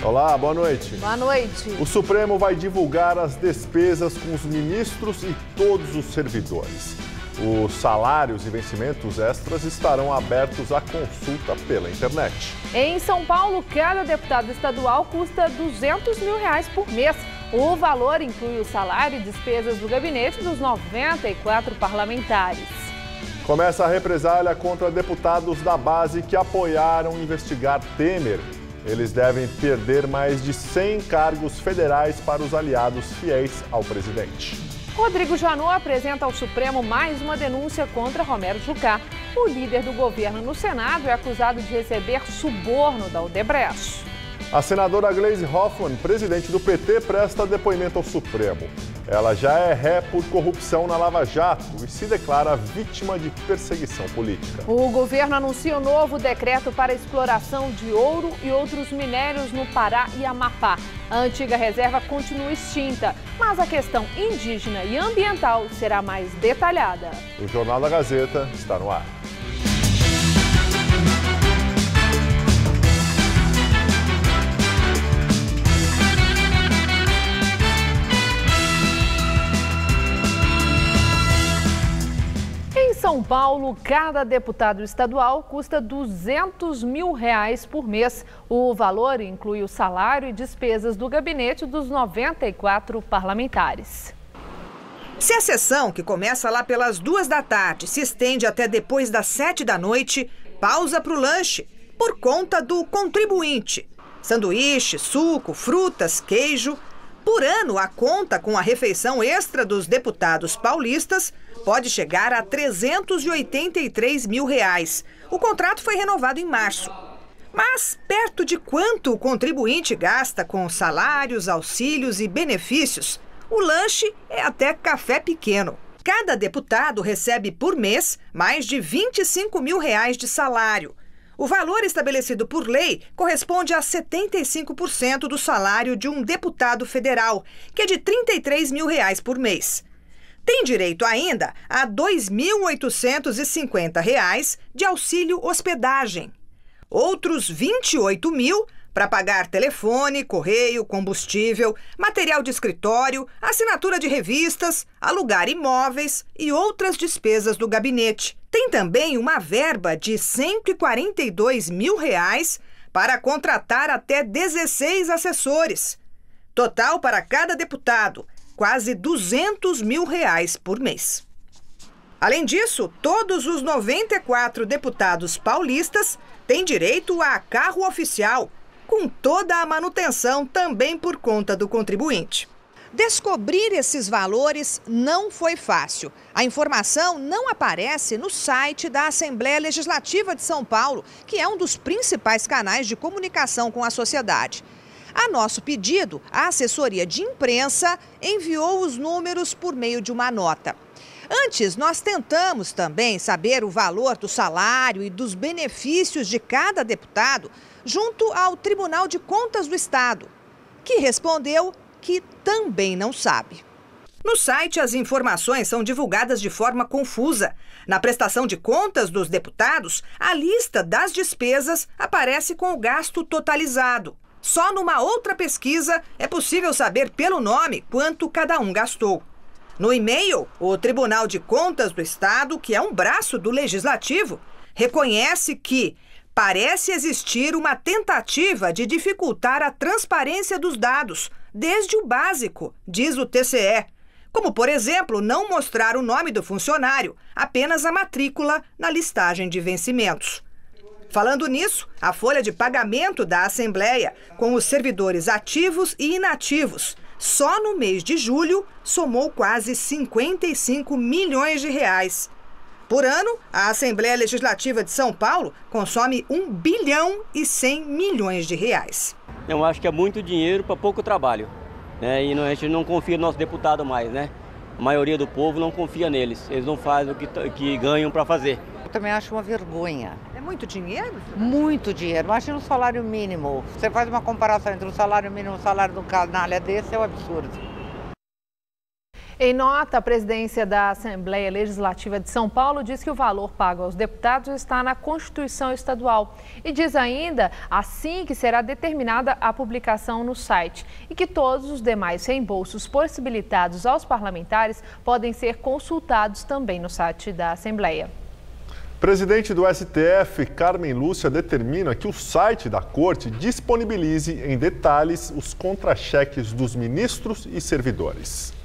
Olá, boa noite. Boa noite. O Supremo vai divulgar as despesas com os ministros e todos os servidores. Os salários e vencimentos extras estarão abertos à consulta pela internet. Em São Paulo, cada deputado estadual custa R$200 mil por mês. O valor inclui o salário e despesas do gabinete dos 94 parlamentares. Começa a represália contra deputados da base que apoiaram investigar Temer. Eles devem perder mais de 100 cargos federais para os aliados fiéis ao presidente. Rodrigo Janot apresenta ao Supremo mais uma denúncia contra Romero Jucá. O líder do governo no Senado é acusado de receber suborno da Odebrecht. A senadora Gleisi Hoffmann, presidente do PT, presta depoimento ao Supremo. Ela já é ré por corrupção na Lava Jato e se declara vítima de perseguição política. O governo anuncia um novo decreto para a exploração de ouro e outros minérios no Pará e Amapá. A antiga reserva continua extinta, mas a questão indígena e ambiental será mais detalhada. O Jornal da Gazeta está no ar. Em São Paulo, cada deputado estadual custa R$200 mil por mês. O valor inclui o salário e despesas do gabinete dos 94 parlamentares. Se a sessão, que começa lá pelas 2 da tarde, se estende até depois das 7 da noite, pausa para o lanche, por conta do contribuinte. Sanduíche, suco, frutas, queijo. Por ano, a conta com a refeição extra dos deputados paulistas pode chegar a R$383 mil. O contrato foi renovado em março. Mas perto de quanto o contribuinte gasta com salários, auxílios e benefícios, o lanche é até café pequeno. Cada deputado recebe por mês mais de R$25 mil de salário. O valor estabelecido por lei corresponde a 75% do salário de um deputado federal, que é de R$33 mil por mês. Tem direito ainda a R$ 2.850 de auxílio hospedagem. Outros 28 mil para pagar telefone, correio, combustível, material de escritório, assinatura de revistas, alugar imóveis e outras despesas do gabinete. Tem também uma verba de R$ 142 mil para contratar até 16 assessores. Total para cada deputado, quase R$200 mil por mês. Além disso, todos os 94 deputados paulistas têm direito a carro oficial, com toda a manutenção também por conta do contribuinte. Descobrir esses valores não foi fácil. A informação não aparece no site da Assembleia Legislativa de São Paulo, que é um dos principais canais de comunicação com a sociedade. A nosso pedido, a assessoria de imprensa enviou os números por meio de uma nota. Antes, nós tentamos também saber o valor do salário e dos benefícios de cada deputado junto ao Tribunal de Contas do Estado, que respondeu que também não sabe. No site, as informações são divulgadas de forma confusa. Na prestação de contas dos deputados, a lista das despesas aparece com o gasto totalizado. Só numa outra pesquisa é possível saber pelo nome quanto cada um gastou. No e-mail, o Tribunal de Contas do Estado, que é um braço do Legislativo, reconhece que parece existir uma tentativa de dificultar a transparência dos dados, desde o básico, diz o TCE. Como, por exemplo, não mostrar o nome do funcionário, apenas a matrícula na listagem de vencimentos. Falando nisso, a folha de pagamento da Assembleia, com os servidores ativos e inativos, só no mês de julho somou quase R$55 milhões. Por ano, a Assembleia Legislativa de São Paulo consome R$1 bilhão e 100 milhões. Eu acho que é muito dinheiro para pouco trabalho, né? E a gente não confia no nosso deputado mais, né? A maioria do povo não confia neles, eles não fazem o que ganham para fazer. Eu também acho uma vergonha. É muito dinheiro? Muito dinheiro. Imagina o salário mínimo. Você faz uma comparação entre o salário mínimo e o salário do canalha desse, é um absurdo. Em nota, a presidência da Assembleia Legislativa de São Paulo diz que o valor pago aos deputados está na Constituição Estadual e diz ainda assim que será determinada a publicação no site e que todos os demais reembolsos possibilitados aos parlamentares podem ser consultados também no site da Assembleia. Presidente do STF, Carmen Lúcia, determina que o site da Corte disponibilize em detalhes os contra-cheques dos ministros e servidores.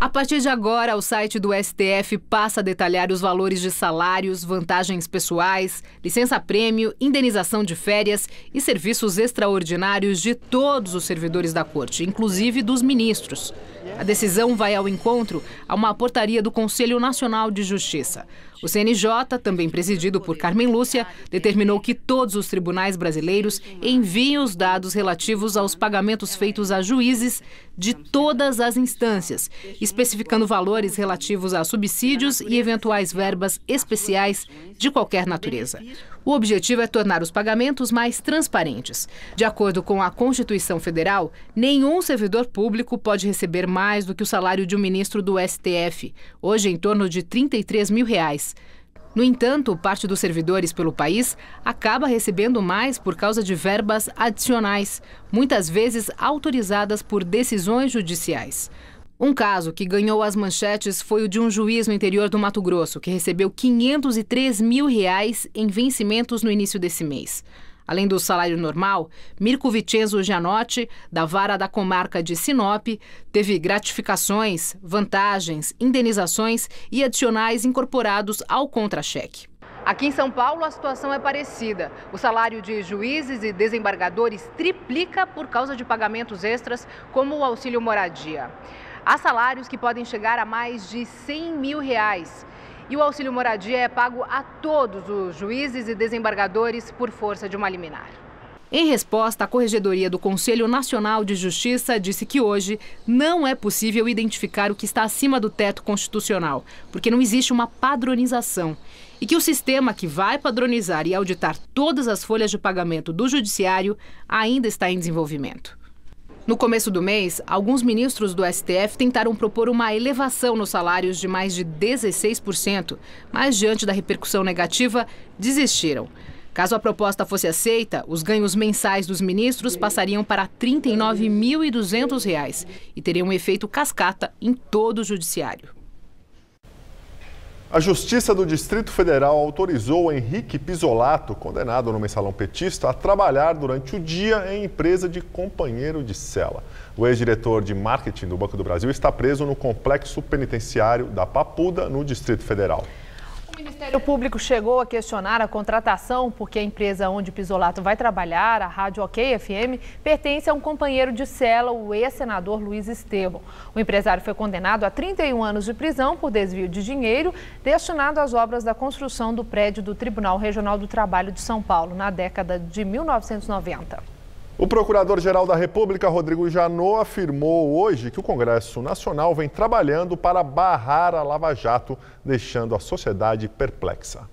A partir de agora, o site do STF passa a detalhar os valores de salários, vantagens pessoais, licença-prêmio, indenização de férias e serviços extraordinários de todos os servidores da Corte, inclusive dos ministros. A decisão vai ao encontro a uma portaria do Conselho Nacional de Justiça. O CNJ, também presidido por Carmen Lúcia, determinou que todos os tribunais brasileiros enviem os dados relativos aos pagamentos feitos a juízes de todas as instâncias, especificando valores relativos a subsídios e eventuais verbas especiais de qualquer natureza. O objetivo é tornar os pagamentos mais transparentes. De acordo com a Constituição Federal, nenhum servidor público pode receber mais do que o salário de um ministro do STF, hoje em torno de R$ 33 mil. No entanto, parte dos servidores pelo país acaba recebendo mais por causa de verbas adicionais, muitas vezes autorizadas por decisões judiciais. Um caso que ganhou as manchetes foi o de um juiz no interior do Mato Grosso, que recebeu R$ 503 mil em vencimentos no início desse mês. Além do salário normal, Mirko Vicenzo Gianotti, da Vara da Comarca de Sinop, teve gratificações, vantagens, indenizações e adicionais incorporados ao contra-cheque. Aqui em São Paulo, a situação é parecida. O salário de juízes e desembargadores triplica por causa de pagamentos extras, como o auxílio moradia. Há salários que podem chegar a mais de R$ 100 mil. E o auxílio moradia é pago a todos os juízes e desembargadores por força de uma liminar. Em resposta, a Corregedoria do Conselho Nacional de Justiça disse que hoje não é possível identificar o que está acima do teto constitucional, porque não existe uma padronização. E que o sistema que vai padronizar e auditar todas as folhas de pagamento do Judiciário ainda está em desenvolvimento. No começo do mês, alguns ministros do STF tentaram propor uma elevação nos salários de mais de 16%, mas diante da repercussão negativa, desistiram. Caso a proposta fosse aceita, os ganhos mensais dos ministros passariam para R$ 39.200 e teriam um efeito cascata em todo o Judiciário. A Justiça do Distrito Federal autorizou Henrique Pisolato, condenado no mensalão petista, a trabalhar durante o dia em empresa de companheiro de cela. O ex-diretor de marketing do Banco do Brasil está preso no complexo penitenciário da Papuda, no Distrito Federal. O Ministério Público chegou a questionar a contratação porque a empresa onde Pisolato vai trabalhar, a Rádio OK FM, pertence a um companheiro de cela, o ex-senador Luiz Estevão. O empresário foi condenado a 31 anos de prisão por desvio de dinheiro destinado às obras da construção do prédio do Tribunal Regional do Trabalho de São Paulo, na década de 1990. O Procurador-Geral da República, Rodrigo Janot, afirmou hoje que o Congresso Nacional vem trabalhando para barrar a Lava Jato, deixando a sociedade perplexa.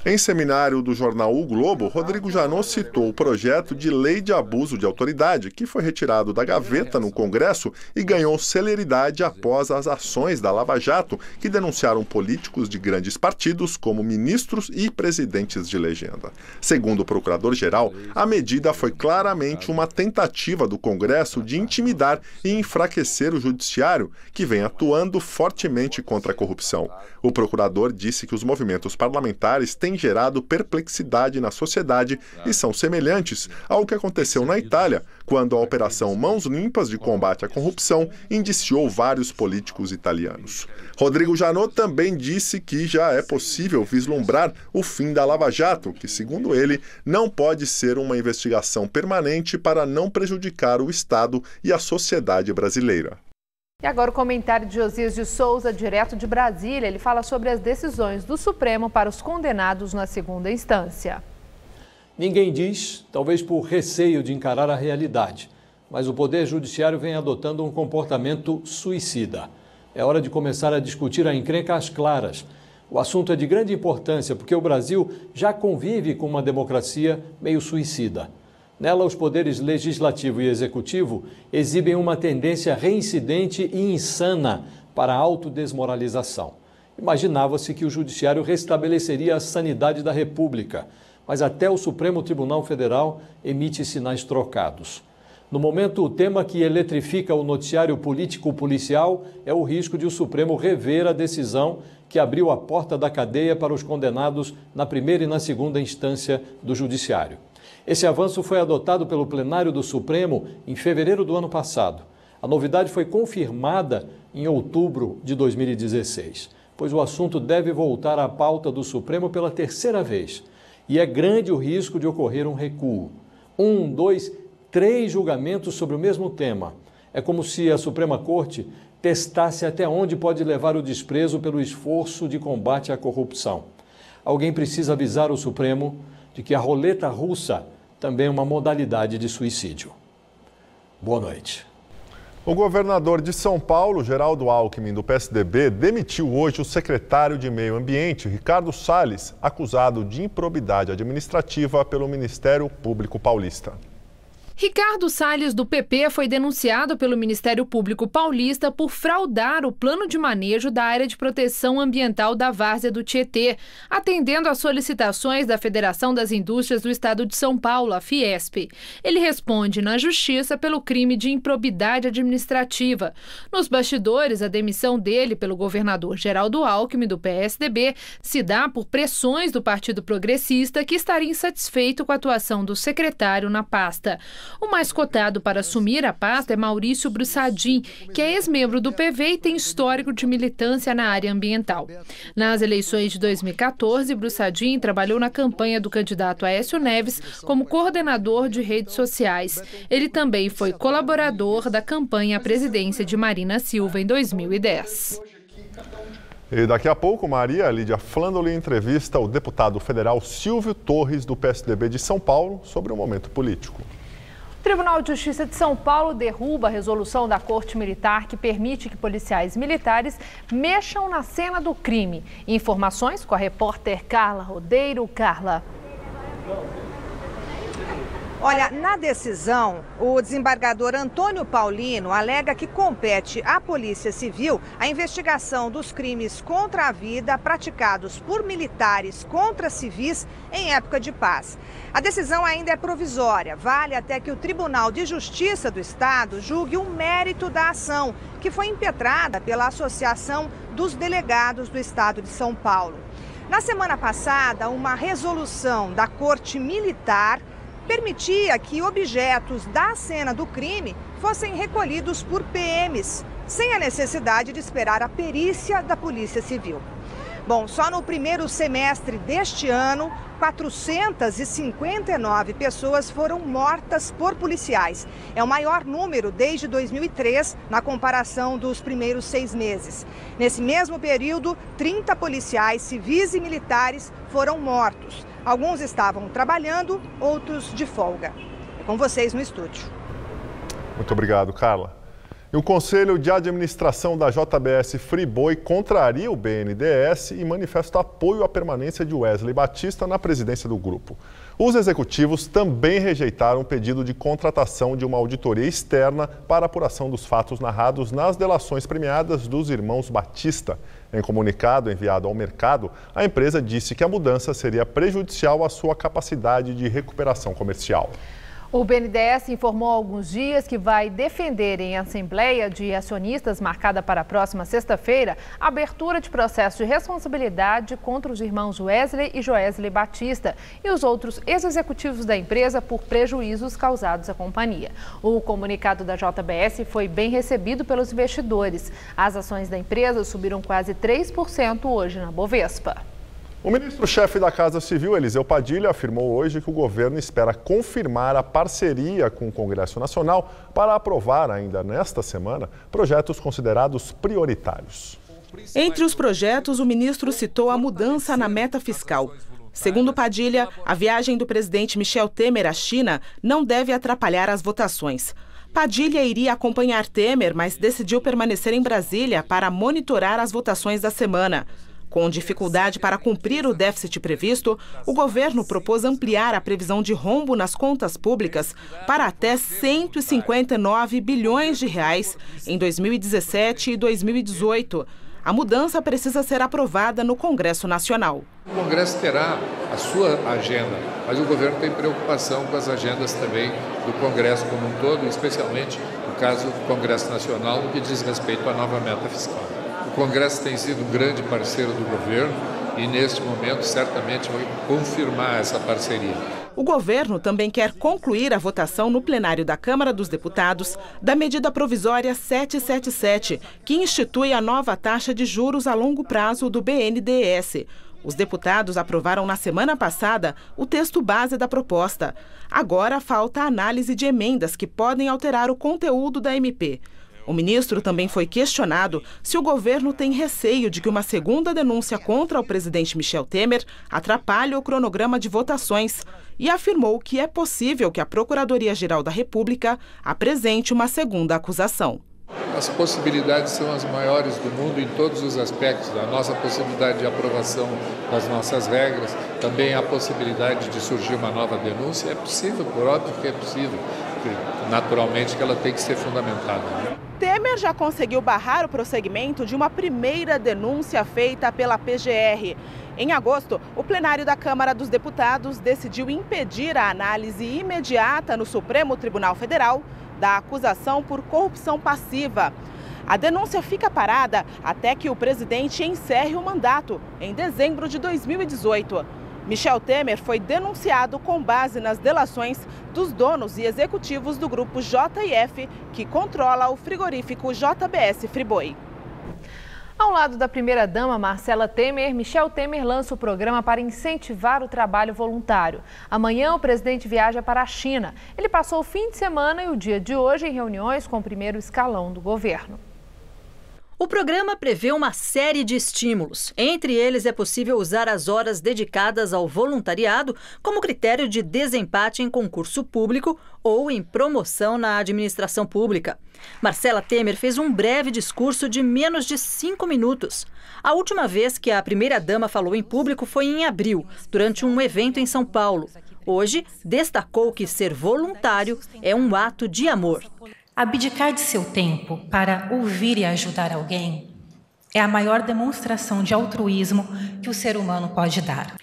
Em seminário do jornal O Globo, Rodrigo Janot citou o projeto de lei de abuso de autoridade, que foi retirado da gaveta no Congresso e ganhou celeridade após as ações da Lava Jato, que denunciaram políticos de grandes partidos como ministros e presidentes de legenda. Segundo o Procurador-Geral, a medida foi claramente uma tentativa do Congresso de intimidar e enfraquecer o Judiciário, que vem atuando fortemente contra a corrupção. O procurador disse que os movimentos parlamentares têm gerado perplexidade na sociedade e são semelhantes ao que aconteceu na Itália, quando a Operação Mãos Limpas de combate à corrupção indiciou vários políticos italianos. Rodrigo Janot também disse que já é possível vislumbrar o fim da Lava Jato, que, segundo ele, não pode ser uma investigação permanente para não prejudicar o Estado e a sociedade brasileira. E agora o comentário de Josias de Souza, direto de Brasília. Ele fala sobre as decisões do Supremo para os condenados na segunda instância. Ninguém diz, talvez por receio de encarar a realidade, mas o Poder Judiciário vem adotando um comportamento suicida. É hora de começar a discutir a encrenca às claras. O assunto é de grande importância porque o Brasil já convive com uma democracia meio suicida. Nela, os poderes legislativo e executivo exibem uma tendência reincidente e insana para a autodesmoralização. Imaginava-se que o Judiciário restabeleceria a sanidade da República, mas até o Supremo Tribunal Federal emite sinais trocados. No momento, o tema que eletrifica o noticiário político-policial é o risco de o Supremo rever a decisão que abriu a porta da cadeia para os condenados na primeira e na segunda instância do Judiciário. Esse avanço foi adotado pelo plenário do Supremo em fevereiro do ano passado. A novidade foi confirmada em outubro de 2016, pois o assunto deve voltar à pauta do Supremo pela terceira vez. E é grande o risco de ocorrer um recuo. 1, 2, 3 julgamentos sobre o mesmo tema. É como se a Suprema Corte testasse até onde pode levar o desprezo pelo esforço de combate à corrupção. Alguém precisa avisar o Supremo de que a roleta russa também é uma modalidade de suicídio. Boa noite. O governador de São Paulo, Geraldo Alckmin, do PSDB, demitiu hoje o secretário de Meio Ambiente, Ricardo Salles, acusado de improbidade administrativa pelo Ministério Público Paulista. Ricardo Salles, do PP, foi denunciado pelo Ministério Público Paulista por fraudar o plano de manejo da área de proteção ambiental da Várzea do Tietê, atendendo às solicitações da Federação das Indústrias do Estado de São Paulo, a Fiesp. Ele responde na Justiça pelo crime de improbidade administrativa. Nos bastidores, a demissão dele pelo governador Geraldo Alckmin, do PSDB, se dá por pressões do Partido Progressista, que estaria insatisfeito com a atuação do secretário na pasta. O mais cotado para assumir a pasta é Maurício Brussadin, que é ex-membro do PV e tem histórico de militância na área ambiental. Nas eleições de 2014, Brussadin trabalhou na campanha do candidato Aécio Neves como coordenador de redes sociais. Ele também foi colaborador da campanha à presidência de Marina Silva em 2010. E daqui a pouco, Maria Lídia Flandoli entrevista o deputado federal Silvio Torres, do PSDB de São Paulo, sobre o momento político. O Tribunal de Justiça de São Paulo derruba a resolução da Corte Militar que permite que policiais militares mexam na cena do crime. Informações com a repórter Carla Rodeiro. Carla. Olha, na decisão, o desembargador Antônio Paulino alega que compete à Polícia Civil a investigação dos crimes contra a vida praticados por militares contra civis em época de paz. A decisão ainda é provisória, vale até que o Tribunal de Justiça do Estado julgue o mérito da ação, que foi impetrada pela Associação dos Delegados do Estado de São Paulo. Na semana passada, uma resolução da Corte Militar permitia que objetos da cena do crime fossem recolhidos por PMs, sem a necessidade de esperar a perícia da Polícia Civil. Bom, só no primeiro semestre deste ano, 459 pessoas foram mortas por policiais. É o maior número desde 2003, na comparação dos primeiros 6 meses. Nesse mesmo período, 30 policiais civis e militares foram mortos. Alguns estavam trabalhando, outros de folga. É com vocês no estúdio. Muito obrigado, Carla. E o Conselho de Administração da JBS Friboi contraria o BNDES e manifesta apoio à permanência de Wesley Batista na presidência do grupo. Os executivos também rejeitaram o pedido de contratação de uma auditoria externa para apuração dos fatos narrados nas delações premiadas dos irmãos Batista. Em comunicado enviado ao mercado, a empresa disse que a mudança seria prejudicial à sua capacidade de recuperação comercial. O BNDES informou há alguns dias que vai defender em assembleia de acionistas marcada para a próxima sexta-feira a abertura de processo de responsabilidade contra os irmãos Wesley e Joesley Batista e os outros ex-executivos da empresa por prejuízos causados à companhia. O comunicado da JBS foi bem recebido pelos investidores. As ações da empresa subiram quase 3% hoje na Bovespa. O ministro-chefe da Casa Civil, Eliseu Padilha, afirmou hoje que o governo espera confirmar a parceria com o Congresso Nacional para aprovar ainda nesta semana projetos considerados prioritários. Entre os projetos, o ministro citou a mudança na meta fiscal. Segundo Padilha, a viagem do presidente Michel Temer à China não deve atrapalhar as votações. Padilha iria acompanhar Temer, mas decidiu permanecer em Brasília para monitorar as votações da semana. Com dificuldade para cumprir o déficit previsto, o governo propôs ampliar a previsão de rombo nas contas públicas para até 159 bilhões de reais em 2017 e 2018. A mudança precisa ser aprovada no Congresso Nacional. O Congresso terá a sua agenda, mas o governo tem preocupação com as agendas também do Congresso como um todo, especialmente no caso do Congresso Nacional, no que diz respeito à nova meta fiscal. O Congresso tem sido um grande parceiro do governo e, neste momento, certamente vai confirmar essa parceria. O governo também quer concluir a votação no plenário da Câmara dos Deputados da medida provisória 777, que institui a nova taxa de juros a longo prazo do BNDES. Os deputados aprovaram na semana passada o texto base da proposta. Agora falta a análise de emendas que podem alterar o conteúdo da MP. O ministro também foi questionado se o governo tem receio de que uma segunda denúncia contra o presidente Michel Temer atrapalhe o cronograma de votações e afirmou que é possível que a Procuradoria-Geral da República apresente uma segunda acusação. As possibilidades são as maiores do mundo em todos os aspectos. A nossa possibilidade de aprovação das nossas regras, também a possibilidade de surgir uma nova denúncia. É possível, por óbvio que é possível. Naturalmente que ela tem que ser fundamentada. Temer já conseguiu barrar o prosseguimento de uma primeira denúncia feita pela PGR. Em agosto, o plenário da Câmara dos Deputados decidiu impedir a análise imediata no Supremo Tribunal Federal da acusação por corrupção passiva. A denúncia fica parada até que o presidente encerre o mandato, em dezembro de 2018. Michel Temer foi denunciado com base nas delações dos donos e executivos do grupo JF, que controla o frigorífico JBS Friboi. Ao lado da primeira-dama Marcela Temer, Michel Temer lança o programa para incentivar o trabalho voluntário. Amanhã, o presidente viaja para a China. Ele passou o fim de semana e o dia de hoje em reuniões com o primeiro escalão do governo. O programa prevê uma série de estímulos. Entre eles, é possível usar as horas dedicadas ao voluntariado como critério de desempate em concurso público ou em promoção na administração pública. Marcela Temer fez um breve discurso de menos de 5 minutos. A última vez que a primeira-dama falou em público foi em abril, durante um evento em São Paulo. Hoje, destacou que ser voluntário é um ato de amor. Abdicar de seu tempo para ouvir e ajudar alguém é a maior demonstração de altruísmo que o ser humano pode dar.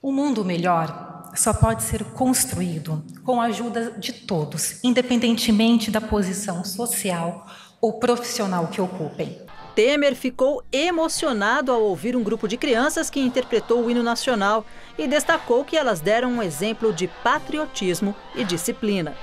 Um mundo melhor só pode ser construído com a ajuda de todos, independentemente da posição social ou profissional que ocupem. Temer ficou emocionado ao ouvir um grupo de crianças que interpretou o hino nacional e destacou que elas deram um exemplo de patriotismo e disciplina.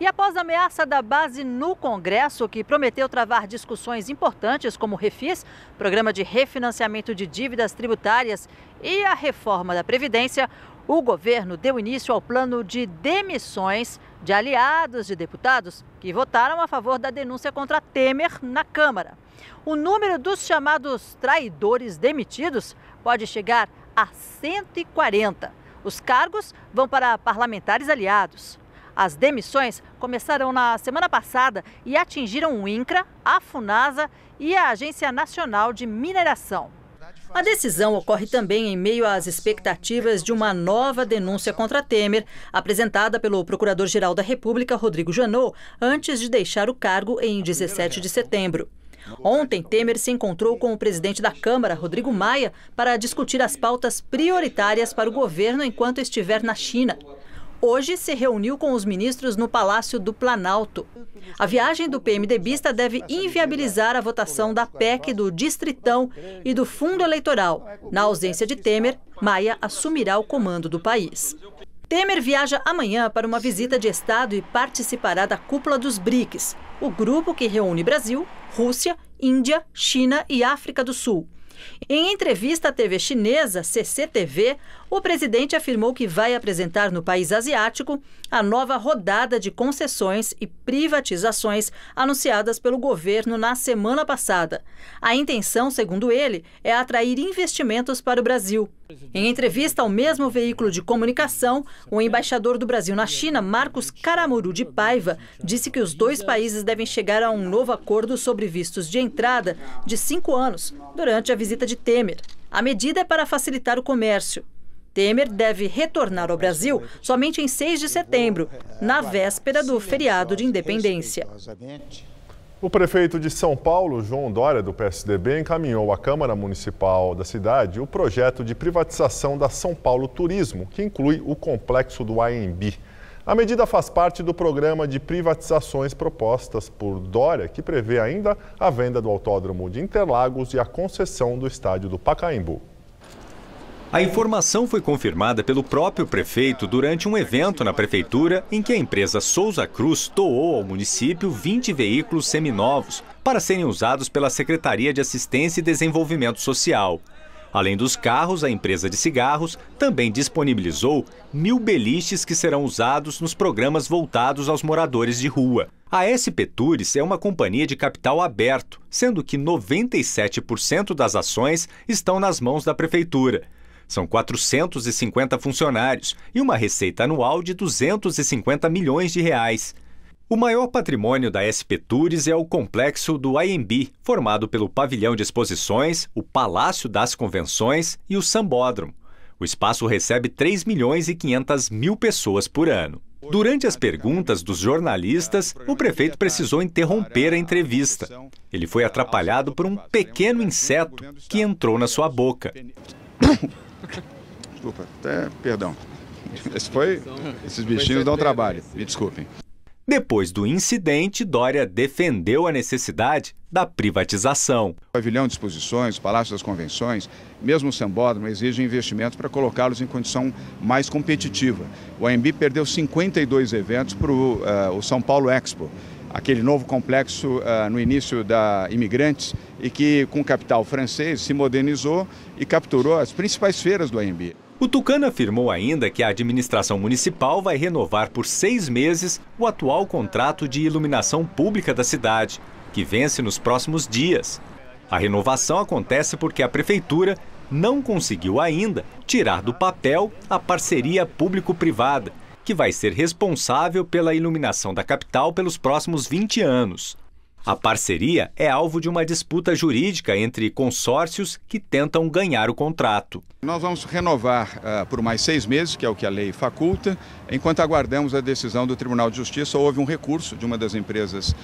E após a ameaça da base no Congresso, que prometeu travar discussões importantes como o Refis, Programa de Refinanciamento de Dívidas Tributárias e a reforma da Previdência, o governo deu início ao plano de demissões de aliados de deputados que votaram a favor da denúncia contra Temer na Câmara. O número dos chamados traidores demitidos pode chegar a 140. Os cargos vão para parlamentares aliados. As demissões começaram na semana passada e atingiram o INCRA, a FUNASA e a Agência Nacional de Mineração. A decisão ocorre também em meio às expectativas de uma nova denúncia contra Temer, apresentada pelo Procurador-Geral da República, Rodrigo Janot, antes de deixar o cargo em 17 de setembro. Ontem, Temer se encontrou com o presidente da Câmara, Rodrigo Maia, para discutir as pautas prioritárias para o governo enquanto estiver na China. Hoje se reuniu com os ministros no Palácio do Planalto. A viagem do PMDBista deve inviabilizar a votação da PEC do Distritão e do Fundo Eleitoral. Na ausência de Temer, Maia assumirá o comando do país. Temer viaja amanhã para uma visita de Estado e participará da cúpula dos BRICS, o grupo que reúne Brasil, Rússia, Índia, China e África do Sul. Em entrevista à TV chinesa CCTV, o presidente afirmou que vai apresentar no país asiático a nova rodada de concessões e privatizações anunciadas pelo governo na semana passada. A intenção, segundo ele, é atrair investimentos para o Brasil. Em entrevista ao mesmo veículo de comunicação, o embaixador do Brasil na China, Marcos Caramuru de Paiva, disse que os dois países devem chegar a um novo acordo sobre vistos de entrada de 5 anos, durante a visita de Temer. A medida é para facilitar o comércio. Temer deve retornar ao Brasil somente em 6 de setembro, na véspera do feriado de independência. O prefeito de São Paulo, João Dória, do PSDB, encaminhou à Câmara Municipal da cidade o projeto de privatização da São Paulo Turismo, que inclui o complexo do AMB. A medida faz parte do programa de privatizações propostas por Dória, que prevê ainda a venda do Autódromo de Interlagos e a concessão do estádio do Pacaembu. A informação foi confirmada pelo próprio prefeito durante um evento na prefeitura em que a empresa Souza Cruz doou ao município 20 veículos seminovos para serem usados pela Secretaria de Assistência e Desenvolvimento Social. Além dos carros, a empresa de cigarros também disponibilizou 1000 beliches que serão usados nos programas voltados aos moradores de rua. A SP Tours é uma companhia de capital aberto, sendo que 97% das ações estão nas mãos da prefeitura. São 450 funcionários e uma receita anual de 250 milhões de reais. O maior patrimônio da SP Tours é o complexo do AMB, formado pelo pavilhão de exposições, o Palácio das Convenções e o Sambódromo. O espaço recebe 3 milhões e 500 mil pessoas por ano. Durante as perguntas dos jornalistas, o prefeito precisou interromper a entrevista. Ele foi atrapalhado por um pequeno inseto que entrou na sua boca. Desculpa, perdão. Esses bichinhos dão trabalho, me desculpem. Depois do incidente, Dória defendeu a necessidade da privatização. O pavilhão de exposições, o Palácio das Convenções, mesmo o Sambódromo, exigem investimentos para colocá-los em condição mais competitiva. O AMB perdeu 52 eventos para o São Paulo Expo, aquele novo complexo no início da Imigrantes e que, com capital francês, se modernizou e capturou as principais feiras do AMB. O Tucano afirmou ainda que a administração municipal vai renovar por 6 meses o atual contrato de iluminação pública da cidade, que vence nos próximos dias. A renovação acontece porque a prefeitura não conseguiu ainda tirar do papel a parceria público-privada, que vai ser responsável pela iluminação da capital pelos próximos 20 anos. A parceria é alvo de uma disputa jurídica entre consórcios que tentam ganhar o contrato. Nós vamos renovar por mais 6 meses, que é o que a lei faculta, enquanto aguardamos a decisão do Tribunal de Justiça. Houve um recurso de uma das empresas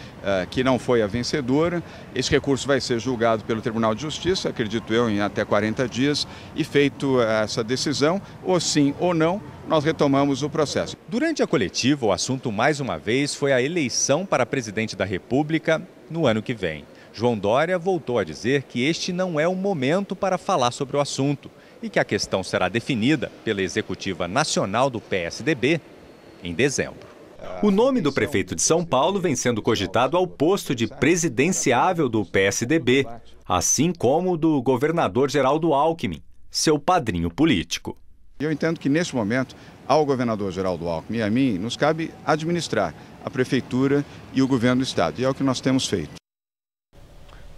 que não foi a vencedora. Esse recurso vai ser julgado pelo Tribunal de Justiça, acredito eu, em até 40 dias. E feito essa decisão, ou sim ou não, nós retomamos o processo. Durante a coletiva, o assunto mais uma vez foi a eleição para presidente da República no ano que vem. João Dória voltou a dizer que este não é o momento para falar sobre o assunto e que a questão será definida pela executiva nacional do PSDB em dezembro. O nome do prefeito de São Paulo vem sendo cogitado ao posto de presidenciável do PSDB, assim como o do governador Geraldo Alckmin, seu padrinho político. Eu entendo que, neste momento, ao governador Geraldo Alckmin e a mim, nos cabe administrar a prefeitura e o governo do estado. E é o que nós temos feito.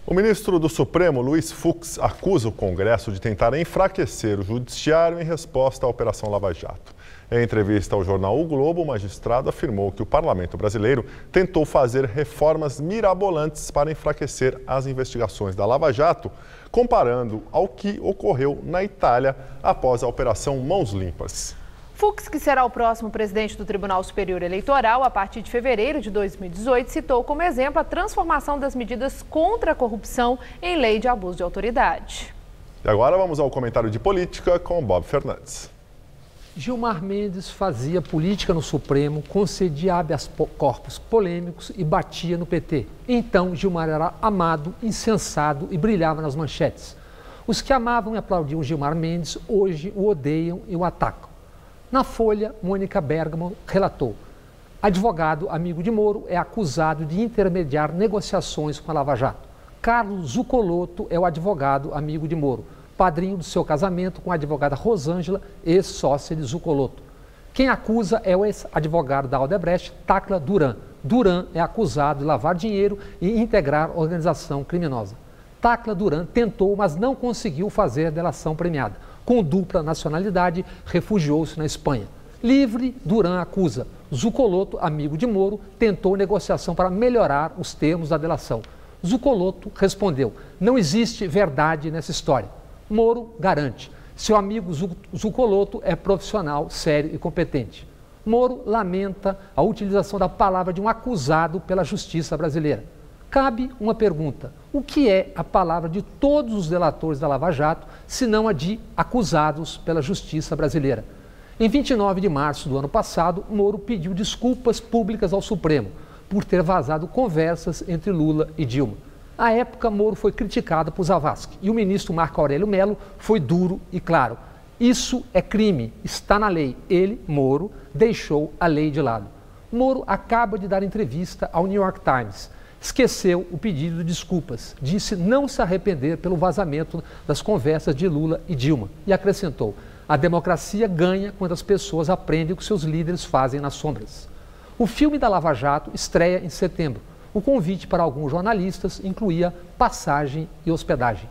O ministro do Supremo, Luiz Fux, acusa o Congresso de tentar enfraquecer o judiciário em resposta à Operação Lava Jato. Em entrevista ao jornal O Globo, o magistrado afirmou que o parlamento brasileiro tentou fazer reformas mirabolantes para enfraquecer as investigações da Lava Jato, comparando ao que ocorreu na Itália após a Operação Mãos Limpas. Fux, que será o próximo presidente do Tribunal Superior Eleitoral a partir de fevereiro de 2018, citou como exemplo a transformação das medidas contra a corrupção em lei de abuso de autoridade. E agora vamos ao comentário de política com Bob Fernandes. Gilmar Mendes fazia política no Supremo, concedia habeas corpus polêmicos e batia no PT. Então, Gilmar era amado, incensado e brilhava nas manchetes. Os que amavam e aplaudiam Gilmar Mendes hoje o odeiam e o atacam. Na Folha, Mônica Bergamo relatou: advogado amigo de Moro é acusado de intermediar negociações com a Lava Jato. Carlos Zuccolotto é o advogado amigo de Moro. padrinho do seu casamento com a advogada Rosângela, ex-sócia de Zuccolotto. Quem acusa é o ex-advogado da Odebrecht, Tacla Duran. Duran é acusado de lavar dinheiro e integrar organização criminosa. Tacla Duran tentou, mas não conseguiu fazer a delação premiada. Com dupla nacionalidade, refugiou-se na Espanha. Livre, Duran acusa. Zuccolotto, amigo de Moro, tentou negociação para melhorar os termos da delação. Zuccolotto respondeu: não existe verdade nessa história. Moro garante: seu amigo Zuccolotto é profissional, sério e competente. Moro lamenta a utilização da palavra de um acusado pela justiça brasileira. Cabe uma pergunta: o que é a palavra de todos os delatores da Lava Jato, se não a de acusados pela justiça brasileira? Em 29 de março do ano passado, Moro pediu desculpas públicas ao Supremo por ter vazado conversas entre Lula e Dilma. À época, Moro foi criticado por Zavascki e o ministro Marco Aurélio Mello foi duro e claro: isso é crime, está na lei. Ele, Moro, deixou a lei de lado. Moro acaba de dar entrevista ao New York Times. Esqueceu o pedido de desculpas, disse não se arrepender pelo vazamento das conversas de Lula e Dilma e acrescentou: a democracia ganha quando as pessoas aprendem o que seus líderes fazem nas sombras. O filme da Lava Jato estreia em setembro. O convite para alguns jornalistas incluía passagem e hospedagem.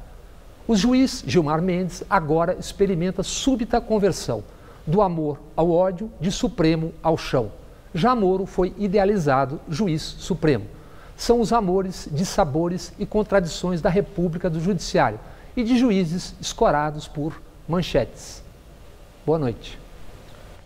O juiz Gilmar Mendes agora experimenta súbita conversão, do amor ao ódio, de Supremo ao chão. Já Moro foi idealizado juiz supremo. São os amores, dissabores e contradições da República do Judiciário e de juízes escorados por manchetes. Boa noite.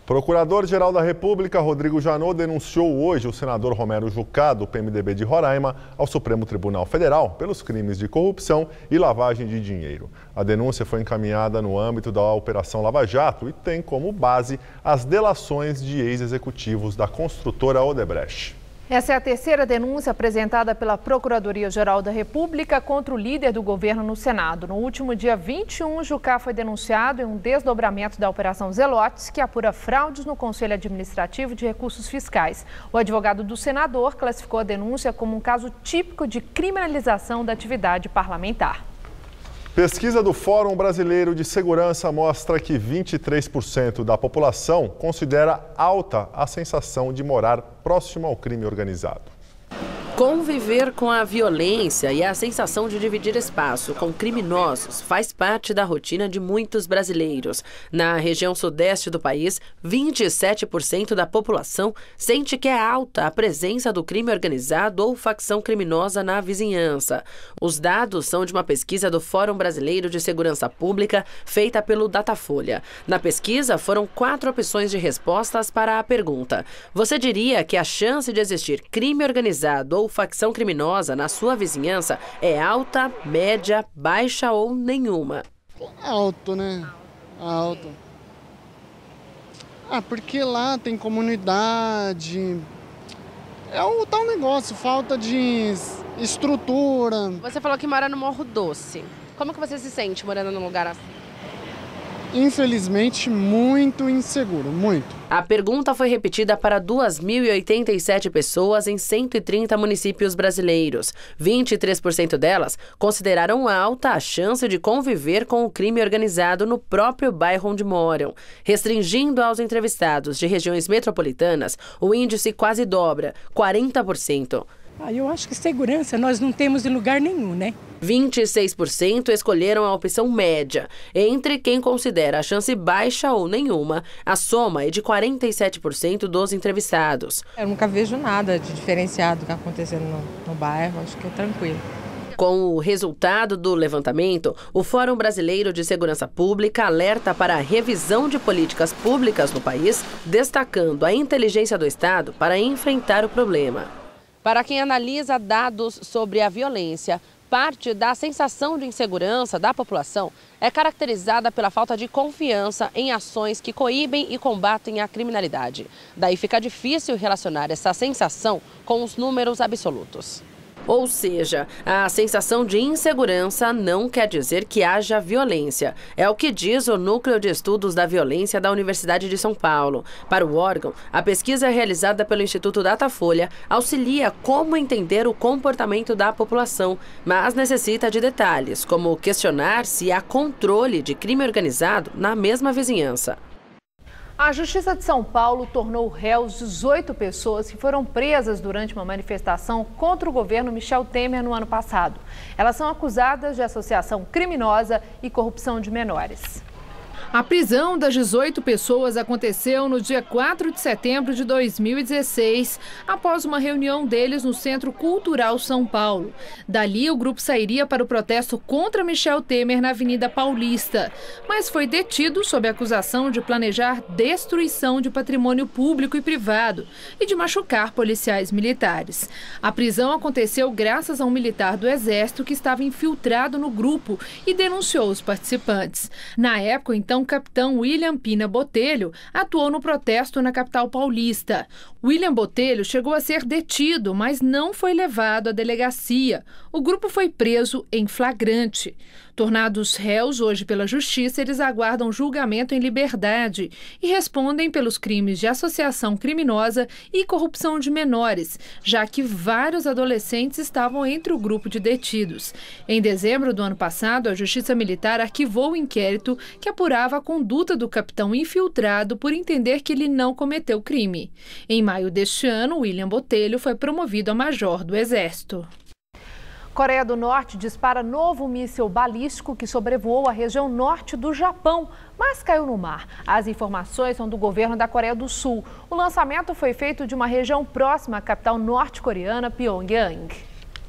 Procurador-Geral da República, Rodrigo Janot, denunciou hoje o senador Romero Jucá, do PMDB de Roraima, ao Supremo Tribunal Federal pelos crimes de corrupção e lavagem de dinheiro. A denúncia foi encaminhada no âmbito da Operação Lava Jato e tem como base as delações de ex-executivos da construtora Odebrecht. Essa é a terceira denúncia apresentada pela Procuradoria-Geral da República contra o líder do governo no Senado. No último dia 21, Jucá foi denunciado em um desdobramento da Operação Zelotes, que apura fraudes no Conselho Administrativo de Recursos Fiscais. O advogado do senador classificou a denúncia como um caso típico de criminalização da atividade parlamentar. Pesquisa do Fórum Brasileiro de Segurança mostra que 23% da população considera alta a sensação de morar próximo ao crime organizado. Conviver com a violência e a sensação de dividir espaço com criminosos faz parte da rotina de muitos brasileiros. Na região sudeste do país, 27% da população sente que é alta a presença do crime organizado ou facção criminosa na vizinhança. Os dados são de uma pesquisa do Fórum Brasileiro de Segurança Pública feita pelo Datafolha. Na pesquisa, foram 4 opções de respostas para a pergunta: você diria que a chance de existir crime organizado ou facção criminosa na sua vizinhança é alta, média, baixa ou nenhuma? Alto, né? Alto. Porque lá tem comunidade. É o tal negócio, falta de estrutura. Você falou que mora no Morro Doce. Como que você se sente morando num lugar assim? Infelizmente, muito inseguro, muito. A pergunta foi repetida para 2.087 pessoas em 130 municípios brasileiros. 23% delas consideraram alta a chance de conviver com o crime organizado no próprio bairro onde moram. Restringindo aos entrevistados de regiões metropolitanas, o índice quase dobra, 40%. Eu acho que segurança nós não temos em lugar nenhum, né? 26% escolheram a opção média. Entre quem considera a chance baixa ou nenhuma, a soma é de 47% dos entrevistados. Eu nunca vejo nada de diferenciado que está acontecendo no bairro, acho que é tranquilo. Com o resultado do levantamento, o Fórum Brasileiro de Segurança Pública alerta para a revisão de políticas públicas no país, destacando a inteligência do Estado para enfrentar o problema. Para quem analisa dados sobre a violência, parte da sensação de insegurança da população é caracterizada pela falta de confiança em ações que coíbem e combatem a criminalidade. Daí fica difícil relacionar essa sensação com os números absolutos. Ou seja, a sensação de insegurança não quer dizer que haja violência. É o que diz o Núcleo de Estudos da Violência da Universidade de São Paulo. Para o órgão, a pesquisa realizada pelo Instituto Datafolha auxilia como entender o comportamento da população, mas necessita de detalhes, como questionar se há controle de crime organizado na mesma vizinhança. A Justiça de São Paulo tornou réus 18 pessoas que foram presas durante uma manifestação contra o governo Michel Temer no ano passado. Elas são acusadas de associação criminosa e corrupção de menores. A prisão das 18 pessoas aconteceu no dia 4 de setembro de 2016, após uma reunião deles no Centro Cultural São Paulo. Dali, o grupo sairia para o protesto contra Michel Temer na Avenida Paulista, mas foi detido sob acusação de planejar destruição de patrimônio público e privado e de machucar policiais militares. A prisão aconteceu graças a um militar do Exército que estava infiltrado no grupo e denunciou os participantes. Na época, então, o capitão William Pina Botelho atuou no protesto na capital paulista. William Botelho chegou a ser detido, mas não foi levado à delegacia. O grupo foi preso em flagrante. Tornados réus hoje pela Justiça, eles aguardam julgamento em liberdade e respondem pelos crimes de associação criminosa e corrupção de menores, já que vários adolescentes estavam entre o grupo de detidos. Em dezembro do ano passado, a Justiça Militar arquivou o inquérito que apurava a conduta do capitão infiltrado por entender que ele não cometeu crime. Em maio deste ano, William Botelho foi promovido a major do Exército. Coreia do Norte dispara novo míssil balístico que sobrevoou a região norte do Japão, mas caiu no mar. As informações são do governo da Coreia do Sul. O lançamento foi feito de uma região próxima à capital norte-coreana, Pyongyang.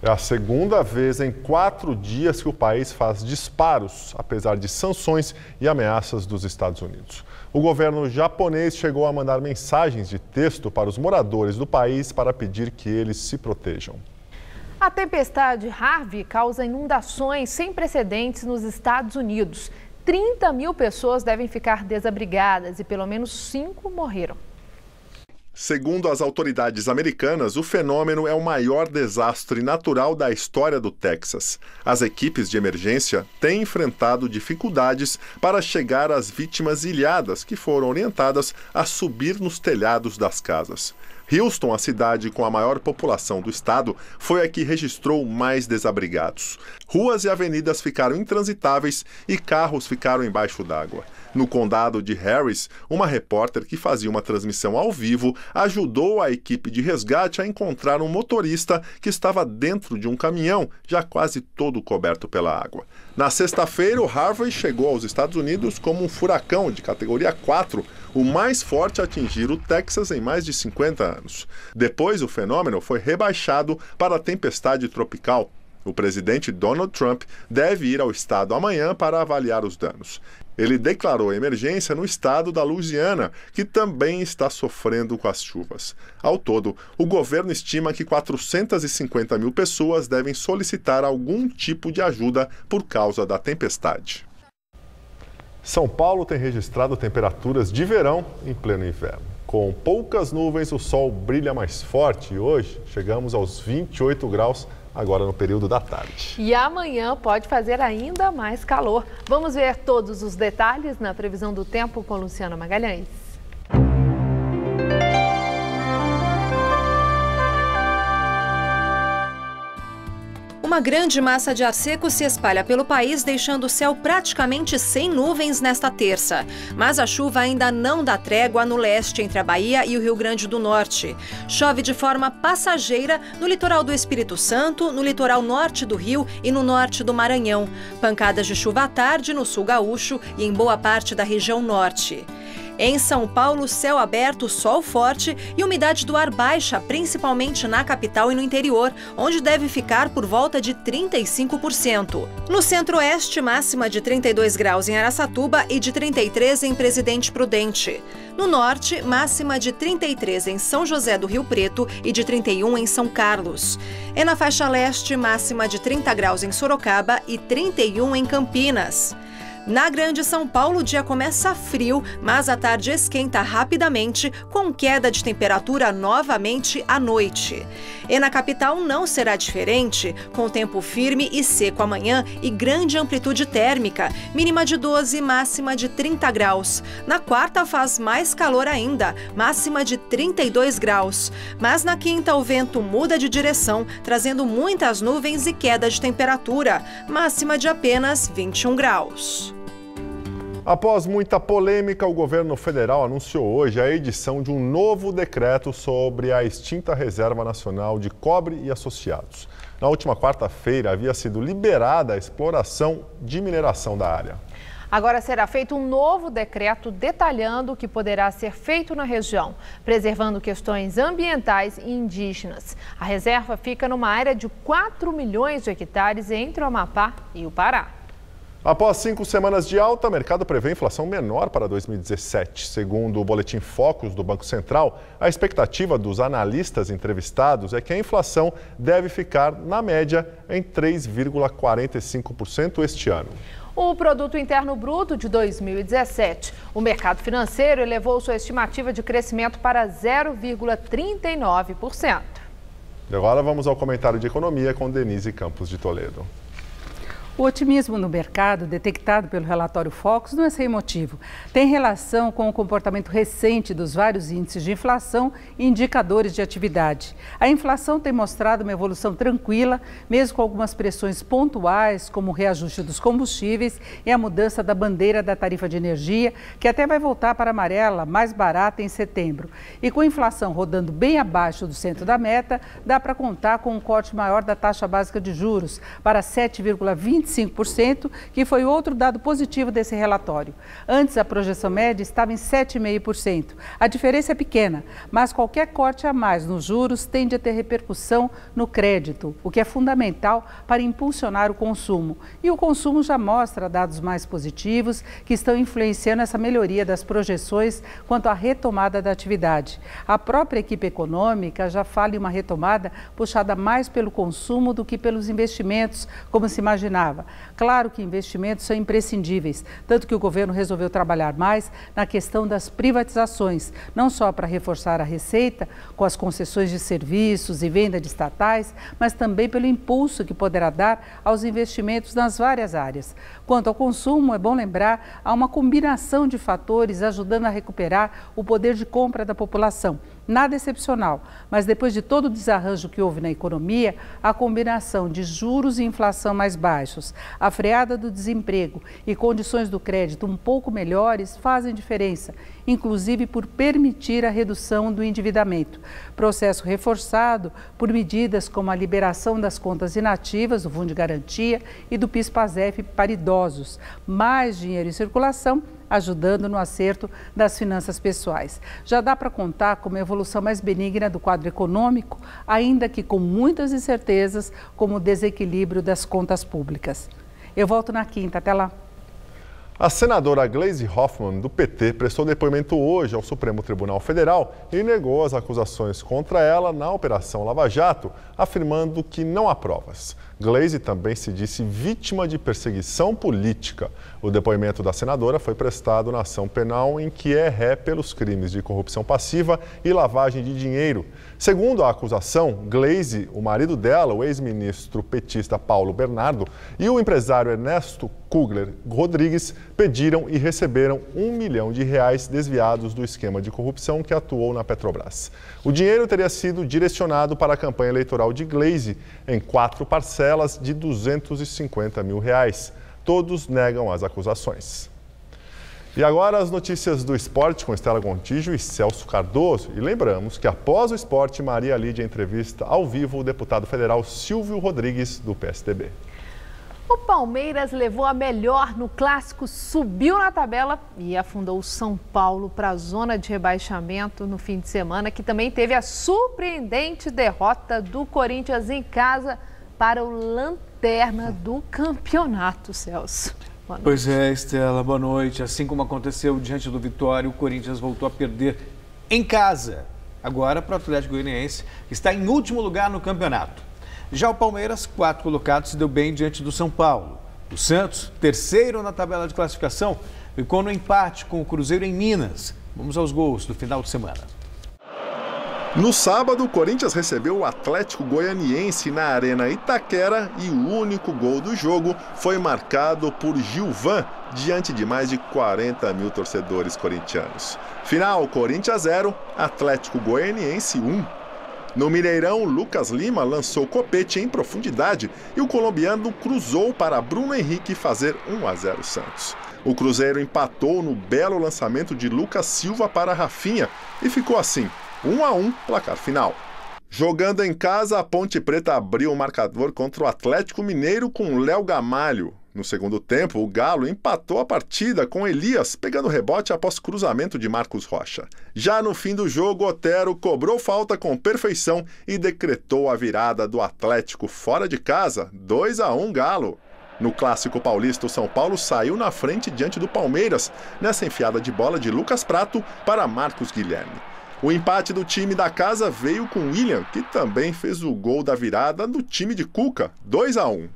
É a segunda vez em 4 dias que o país faz disparos, apesar de sanções e ameaças dos Estados Unidos. O governo japonês chegou a mandar mensagens de texto para os moradores do país para pedir que eles se protejam. A tempestade Harvey causa inundações sem precedentes nos Estados Unidos. 30 mil pessoas devem ficar desabrigadas e pelo menos 5 morreram. Segundo as autoridades americanas, o fenômeno é o maior desastre natural da história do Texas. As equipes de emergência têm enfrentado dificuldades para chegar às vítimas ilhadas, que foram orientadas a subir nos telhados das casas. Houston, a cidade com a maior população do estado, foi a que registrou mais desabrigados. Ruas e avenidas ficaram intransitáveis e carros ficaram embaixo d'água. No condado de Harris, uma repórter que fazia uma transmissão ao vivo ajudou a equipe de resgate a encontrar um motorista que estava dentro de um caminhão, já quase todo coberto pela água. Na sexta-feira, o Harvey chegou aos Estados Unidos como um furacão de categoria 4, o mais forte a atingir o Texas em mais de 50 anos. Depois, o fenômeno foi rebaixado para a tempestade tropical. O presidente Donald Trump deve ir ao estado amanhã para avaliar os danos. Ele declarou emergência no estado da Louisiana, que também está sofrendo com as chuvas. Ao todo, o governo estima que 450 mil pessoas devem solicitar algum tipo de ajuda por causa da tempestade. São Paulo tem registrado temperaturas de verão em pleno inverno. Com poucas nuvens, o sol brilha mais forte e hoje chegamos aos 28 graus agora no período da tarde. E amanhã pode fazer ainda mais calor. Vamos ver todos os detalhes na previsão do tempo com Luciana Magalhães. Uma grande massa de ar seco se espalha pelo país, deixando o céu praticamente sem nuvens nesta terça. Mas a chuva ainda não dá trégua no leste, entre a Bahia e o Rio Grande do Norte. Chove de forma passageira no litoral do Espírito Santo, no litoral norte do Rio e no norte do Maranhão. Pancadas de chuva à tarde no sul gaúcho e em boa parte da região norte. Em São Paulo, céu aberto, sol forte e umidade do ar baixa, principalmente na capital e no interior, onde deve ficar por volta de 35%. No centro-oeste, máxima de 32 graus em Araçatuba e de 33 em Presidente Prudente. No norte, máxima de 33 em São José do Rio Preto e de 31 em São Carlos. E na faixa leste, máxima de 30 graus em Sorocaba e 31 em Campinas. Na Grande São Paulo, o dia começa frio, mas a tarde esquenta rapidamente, com queda de temperatura novamente à noite. E na capital não será diferente, com tempo firme e seco amanhã e grande amplitude térmica, mínima de 12, máxima de 30 graus. Na quarta faz mais calor ainda, máxima de 32 graus. Mas na quinta o vento muda de direção, trazendo muitas nuvens e queda de temperatura, máxima de apenas 21 graus. Após muita polêmica, o governo federal anunciou hoje a edição de um novo decreto sobre a extinta Reserva Nacional de Cobre e Associados. Na última quarta-feira, havia sido liberada a exploração de mineração da área. Agora será feito um novo decreto detalhando o que poderá ser feito na região, preservando questões ambientais e indígenas. A reserva fica numa área de 4 milhões de hectares entre o Amapá e o Pará. Após 5 semanas de alta, o mercado prevê inflação menor para 2017. Segundo o Boletim Focus do Banco Central, a expectativa dos analistas entrevistados é que a inflação deve ficar, na média, em 3,45% este ano. O Produto Interno Bruto de 2017. O mercado financeiro elevou sua estimativa de crescimento para 0,39%. E agora vamos ao comentário de economia com Denise Campos de Toledo. O otimismo no mercado, detectado pelo relatório Focus, não é sem motivo. Tem relação com o comportamento recente dos vários índices de inflação e indicadores de atividade. A inflação tem mostrado uma evolução tranquila, mesmo com algumas pressões pontuais, como o reajuste dos combustíveis e a mudança da bandeira da tarifa de energia, que até vai voltar para a amarela, mais barata em setembro. E com a inflação rodando bem abaixo do centro da meta, dá para contar com um corte maior da taxa básica de juros, para 7,25%, que foi outro dado positivo desse relatório. Antes, a projeção média estava em 7,5%. A diferença é pequena, mas qualquer corte a mais nos juros tende a ter repercussão no crédito, o que é fundamental para impulsionar o consumo. E o consumo já mostra dados mais positivos que estão influenciando essa melhoria das projeções quanto à retomada da atividade. A própria equipe econômica já fala em uma retomada puxada mais pelo consumo do que pelos investimentos, como se imaginava. Claro que investimentos são imprescindíveis, tanto que o governo resolveu trabalhar mais na questão das privatizações, não só para reforçar a receita com as concessões de serviços e venda de estatais, mas também pelo impulso que poderá dar aos investimentos nas várias áreas. Quanto ao consumo, é bom lembrar, há uma combinação de fatores ajudando a recuperar o poder de compra da população. Nada excepcional, mas depois de todo o desarranjo que houve na economia, a combinação de juros e inflação mais baixos, a freada do desemprego e condições do crédito um pouco melhores fazem diferença, inclusive por permitir a redução do endividamento. Processo reforçado por medidas como a liberação das contas inativas, do Fundo de Garantia e do PIS/PASEF para idosos. Mais dinheiro em circulação, ajudando no acerto das finanças pessoais. Já dá para contar com uma evolução mais benigna do quadro econômico, ainda que com muitas incertezas, como o desequilíbrio das contas públicas. Eu volto na quinta, até lá. A senadora Gleisi Hoffmann, do PT, prestou depoimento hoje ao Supremo Tribunal Federal e negou as acusações contra ela na Operação Lava Jato, afirmando que não há provas. Gleisi também se disse vítima de perseguição política. O depoimento da senadora foi prestado na ação penal em que é ré pelos crimes de corrupção passiva e lavagem de dinheiro. Segundo a acusação, Gleisi, o marido dela, o ex-ministro petista Paulo Bernardo, e o empresário Ernesto Kugler Rodrigues pediram e receberam R$1 milhão desviados do esquema de corrupção que atuou na Petrobras. O dinheiro teria sido direcionado para a campanha eleitoral de Gleisi em 4 parcelas de R$250 mil. Todos negam as acusações. E agora as notícias do esporte com Estela Gontijo e Celso Cardoso. E lembramos que após o esporte, Maria Lídia entrevista ao vivo o deputado federal Silvio Rodrigues, do PSDB. O Palmeiras levou a melhor no clássico, subiu na tabela e afundou o São Paulo para a zona de rebaixamento no fim de semana, que também teve a surpreendente derrota do Corinthians em casa para o lanterna do campeonato, Celso. Pois é, Estela, boa noite. Assim como aconteceu diante do Vitória, o Corinthians voltou a perder em casa. Agora para o Atlético Goianiense, que está em último lugar no campeonato. Já o Palmeiras, 4º colocado, se deu bem diante do São Paulo. O Santos, terceiro na tabela de classificação, ficou no empate com o Cruzeiro em Minas. Vamos aos gols do final de semana. No sábado, o Corinthians recebeu o Atlético Goianiense na Arena Itaquera e o único gol do jogo foi marcado por Gilvan, diante de mais de 40 mil torcedores corintianos. Final, Corinthians 0, Atlético Goianiense 1. No Mineirão, Lucas Lima lançou copete em profundidade e o colombiano cruzou para Bruno Henrique fazer 1-0 Santos. O Cruzeiro empatou no belo lançamento de Lucas Silva para Rafinha e ficou assim, 1-1, placar final. Jogando em casa, a Ponte Preta abriu o marcador contra o Atlético Mineiro com Léo Gamalho. No segundo tempo, o Galo empatou a partida com Elias, pegando rebote após cruzamento de Marcos Rocha. Já no fim do jogo, Otero cobrou falta com perfeição e decretou a virada do Atlético fora de casa, 2-1 Galo. No Clássico Paulista, o São Paulo saiu na frente diante do Palmeiras, nessa enfiada de bola de Lucas Prato para Marcos Guilherme. O empate do time da casa veio com William, que também fez o gol da virada do time de Cuca, 2-1.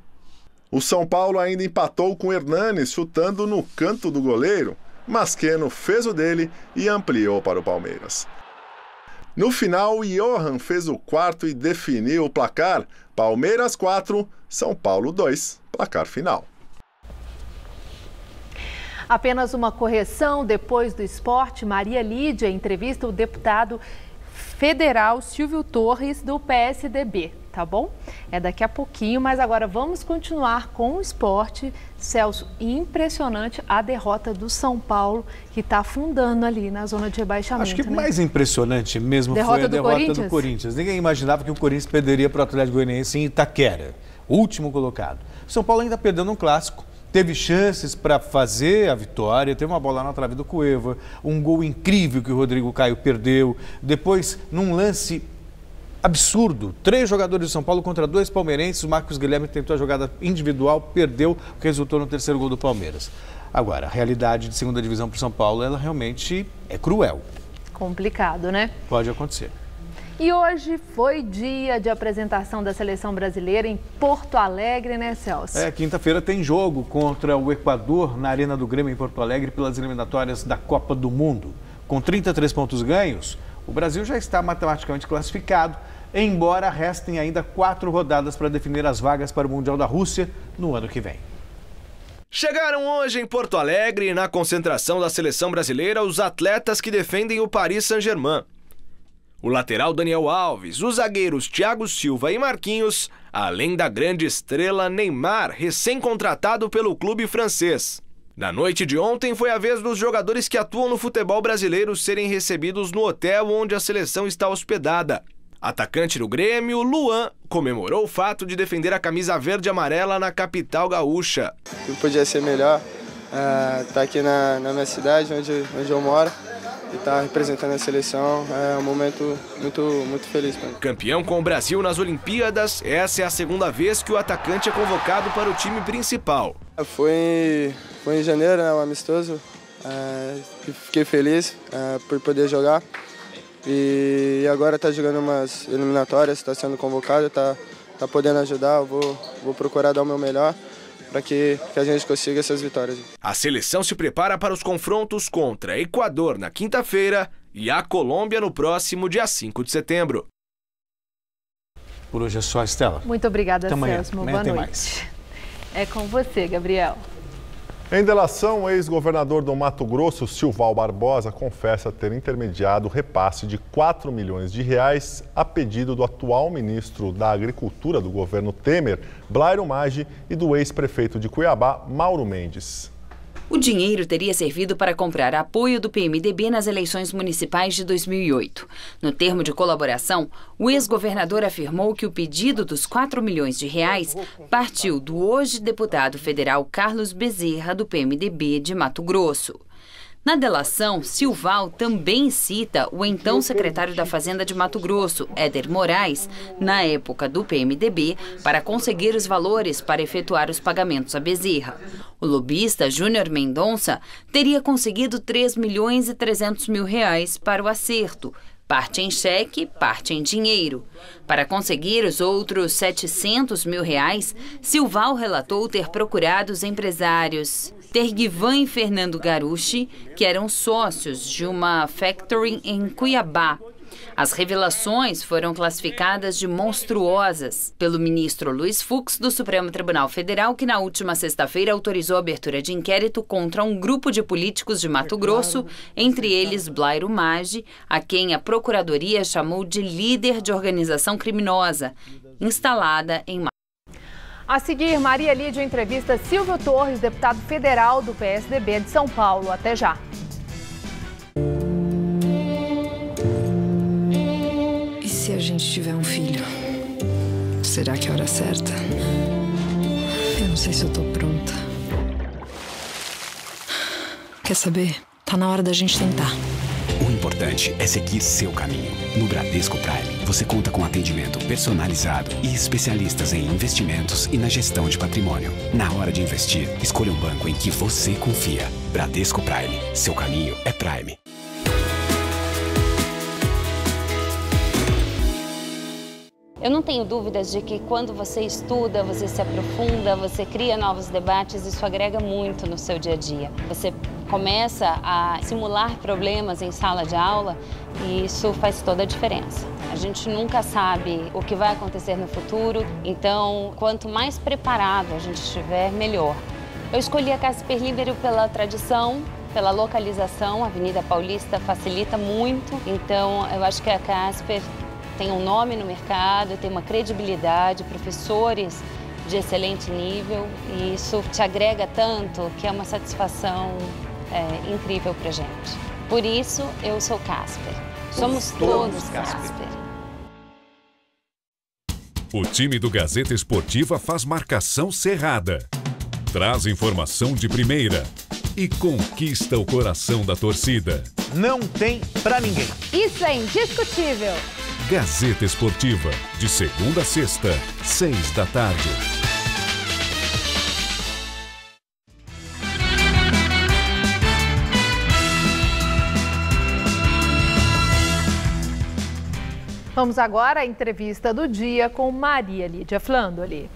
O São Paulo ainda empatou com Hernanes, chutando no canto do goleiro. Masqueno fez o dele e ampliou para o Palmeiras. No final, Johan fez o quarto e definiu o placar. Palmeiras 4, São Paulo 2, placar final. Apenas uma correção, depois do esporte, Maria Lídia entrevista o deputado federal Silvio Torres, do PSDB, tá bom? É daqui a pouquinho, mas agora vamos continuar com o esporte. Celso, impressionante a derrota do São Paulo, que está afundando ali na zona de rebaixamento. Acho que o mais impressionante mesmo foi a derrota do Corinthians. Ninguém imaginava que o Corinthians perderia para o Atlético Goianiense em Itaquera, o último colocado. O São Paulo ainda perdendo um clássico. Teve chances para fazer a vitória, teve uma bola na trave do Cueva, um gol incrível que o Rodrigo Caio perdeu. Depois, num lance absurdo, 3 jogadores de São Paulo contra 2 palmeirenses, o Marcos Guilherme tentou a jogada individual, perdeu, o que resultou no terceiro gol do Palmeiras. Agora, a realidade de segunda divisão para o São Paulo, ela realmente é cruel. Complicado, né? Pode acontecer. E hoje foi dia de apresentação da seleção brasileira em Porto Alegre, né, Celso? Quinta-feira tem jogo contra o Equador na Arena do Grêmio em Porto Alegre pelas eliminatórias da Copa do Mundo. Com 33 pontos ganhos, o Brasil já está matematicamente classificado, embora restem ainda 4 rodadas para definir as vagas para o Mundial da Rússia no ano que vem. Chegaram hoje em Porto Alegre, na concentração da seleção brasileira, os atletas que defendem o Paris Saint-Germain. O lateral Daniel Alves, os zagueiros Thiago Silva e Marquinhos, além da grande estrela Neymar, recém-contratado pelo clube francês. Na noite de ontem foi a vez dos jogadores que atuam no futebol brasileiro serem recebidos no hotel onde a seleção está hospedada. Atacante do Grêmio, Luan, comemorou o fato de defender a camisa verde e amarela na capital gaúcha. Não podia ser melhor estar aqui na minha cidade, onde eu moro. E estar representando a seleção é um momento muito feliz para mim. Campeão com o Brasil nas Olimpíadas, essa é a segunda vez que o atacante é convocado para o time principal. Foi em janeiro, né, um amistoso. Fiquei feliz por poder jogar. E agora está jogando umas eliminatórias, está sendo convocado, está podendo ajudar. Eu vou procurar dar o meu melhor para que a gente consiga essas vitórias. A seleção se prepara para os confrontos contra Equador na quinta-feira e a Colômbia no próximo dia 5 de setembro. Por hoje é só, Estela. Muito obrigada, Amanhã. Celso. Boa noite. Mais. É com você, Gabriel. Em delação, o ex-governador do Mato Grosso, Silval Barbosa, confessa ter intermediado o repasse de 4 milhões de reais a pedido do atual ministro da Agricultura do governo Temer, Blairo Maggi, e do ex-prefeito de Cuiabá, Mauro Mendes. O dinheiro teria servido para comprar apoio do PMDB nas eleições municipais de 2008. No termo de colaboração, o ex-governador afirmou que o pedido dos 4 milhões de reais partiu do hoje deputado federal Carlos Bezerra, do PMDB de Mato Grosso. Na delação, Silval também cita o então secretário da Fazenda de Mato Grosso, Éder Moraes, na época do PMDB, para conseguir os valores para efetuar os pagamentos a Bezerra. O lobista Júnior Mendonça teria conseguido 3 milhões e 300 mil reais para o acerto, parte em cheque, parte em dinheiro. Para conseguir os outros R$700 mil, Silval relatou ter procurado os empresários Terguivan e Fernando Garucci, que eram sócios de uma factory em Cuiabá. As revelações foram classificadas de monstruosas pelo ministro Luiz Fux do Supremo Tribunal Federal, que na última sexta-feira autorizou a abertura de inquérito contra um grupo de políticos de Mato Grosso, entre eles Blairo Maggi, a quem a Procuradoria chamou de líder de organização criminosa, instalada em A seguir, Maria Lídia entrevista Silvio Torres, deputado federal do PSDB de São Paulo. Até já. E se a gente tiver um filho? Será que é a hora certa? Eu não sei se eu tô pronta. Quer saber? Tá na hora da gente tentar. O importante é seguir seu caminho. No Bradesco Prime, você conta com atendimento personalizado e especialistas em investimentos e na gestão de patrimônio. Na hora de investir, escolha um banco em que você confia. Bradesco Prime. Seu caminho é Prime. Eu não tenho dúvidas de que quando você estuda, você se aprofunda, você cria novos debates, isso agrega muito no seu dia a dia. Você começa a simular problemas em sala de aula e isso faz toda a diferença. A gente nunca sabe o que vai acontecer no futuro, então quanto mais preparado a gente estiver, melhor. Eu escolhi a Casper Libero pela tradição, pela localização, a Avenida Paulista facilita muito, então eu acho que a Casper tem um nome no mercado, tem uma credibilidade, professores de excelente nível e isso te agrega tanto que é uma satisfação incrível pra gente. Por isso, eu sou Casper. Somos todos Casper. O time do Gazeta Esportiva faz marcação cerrada, traz informação de primeira e conquista o coração da torcida. Não tem pra ninguém. Isso é indiscutível. Gazeta Esportiva, de segunda a sexta, 6 da tarde. Vamos agora à entrevista do dia com Maria Lídia Flandoli.